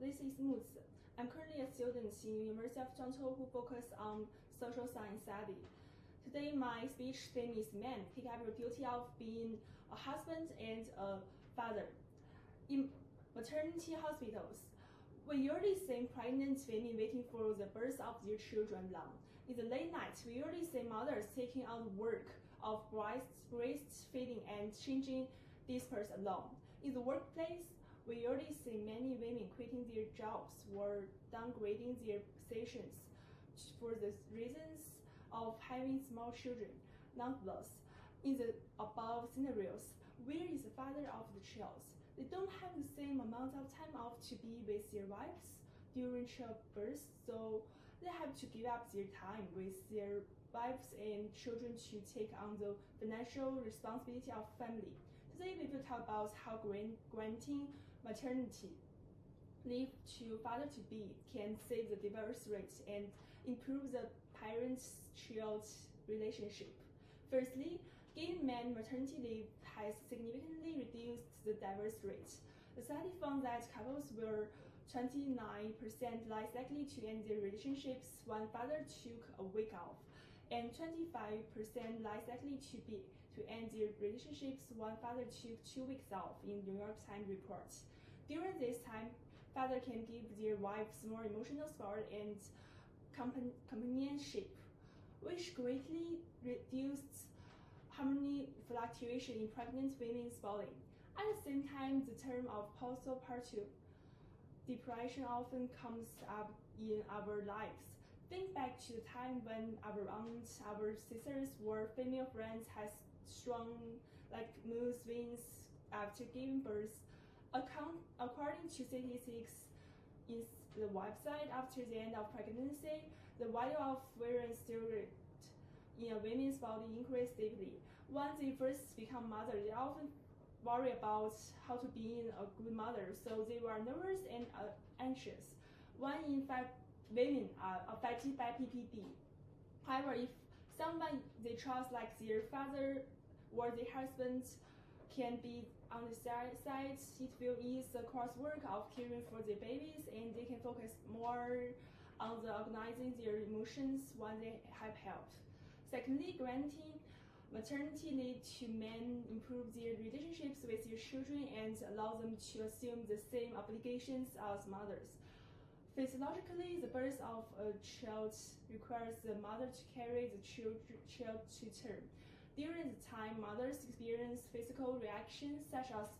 this is Muzi. I'm currently a student in University of Zhangzhou who focus on social science study. Today, my speech theme is men take up your duty of being a husband and a father. In maternity hospitals, we usually see pregnant women waiting for the birth of their children long. In the late night, we usually see mothers taking on the work of breastfeeding and changing diapers alone. In the workplace, we usually see many women quitting their jobs or downgrading their positions for the reasons of having small children. Nonetheless, in the above scenarios, where is the father of the child? They don't have the same amount of time off to be with their wives during childbirth, so they have to give up their time with their wives and children to take on the financial responsibility of family. Today we will talk about how granting maternity leave to father-to-be can save the divorce rate and improve the parent-child relationship. Firstly, giving men maternity leave has significantly reduced the divorce rate. The study found that couples were 29% less likely to end their relationships when father took a week off, and 25% less likely to end their relationships when father took 2 weeks off in New York Times report. During this time, father can give their wives more emotional support and companionship, which greatly reduced hormone fluctuation in pregnant women's body. At the same time, the term of postpartum depression often comes up in our lives. Think back to the time when our aunts, our sisters, or female friends has strong mood swings after giving birth. According to statistics in the website, after the end of pregnancy, the value of various steroids in a woman's body increased steadily. When they first become mother, they often worry about how to be a good mother, so they were nervous and anxious. When in fact, women are affected by PPD. However, if someone they trust, like their father or their husband, can be on the side, it will ease the coursework of caring for their babies, and they can focus more on organizing their emotions when they have health. Secondly, granting maternity leave to men improve their relationships with their children and allow them to assume the same obligations as mothers. Physiologically, the birth of a child requires the mother to carry the child to term. During the time, mothers experience physical reactions such as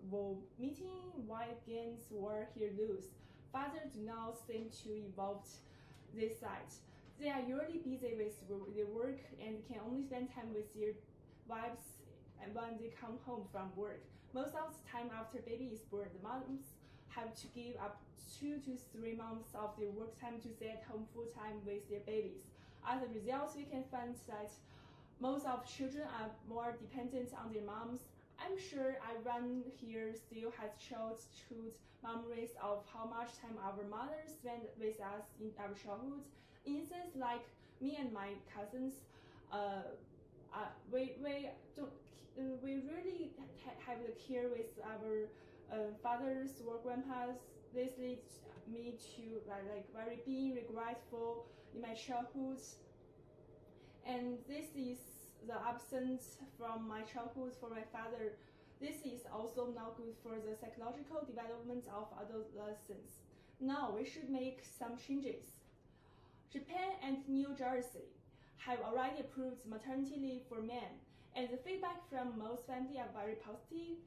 vomiting, weight gains, or hair loss. Fathers do not seem to evolve this side. They are usually busy with their work and can only spend time with their wives and when they come home from work. Most of the time after baby is born, the moms have to give up 2 to 3 months of their work time to stay at home full time with their babies. As a result, we can find that most of children are more dependent on their moms. I'm sure everyone here still has childhood memories of how much time our mothers spent with us in our childhood. In instance, like me and my cousins, we really have the care with our fathers or grandpas. This leads me to very being regretful in my childhood. And this is the absence from my childhood for my father. This is also not good for the psychological development of adolescents. Now we should make some changes. Japan and New Jersey have already approved maternity leave for men, and the feedback from most families are very positive.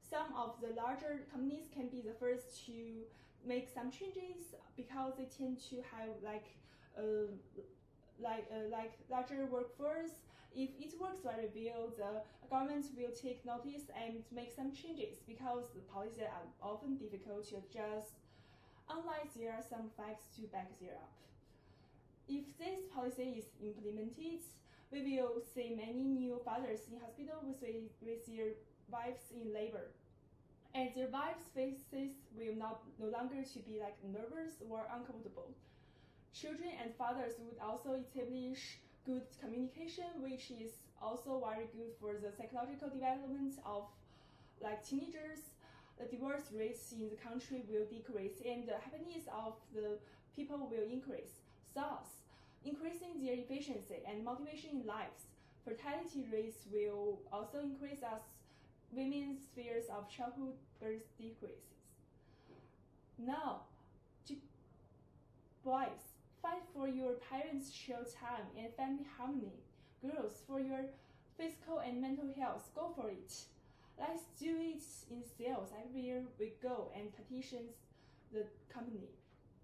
Some of the larger companies can be the first to make some changes because they tend to have larger workforce. If it works very well, the government will take notice and make some changes because the policies are often difficult to adjust unless there are some facts to back it up. If this policy is implemented, we will see many new fathers in hospital with their wives in labor, and their wives' faces will no longer to be nervous or uncomfortable. Children and fathers would also establish good communication, which is also very good for the psychological development of teenagers. the divorce rates in the country will decrease and the happiness of the people will increase. Thus, increasing their efficiency and motivation in lives, fertility rates will also increase as women's fears of childhood birth decreases. Now, boys, fight for your parents' show time and family harmony. Girls, for your physical and mental health, go for it. Let's do it in sales everywhere we go and petition the company.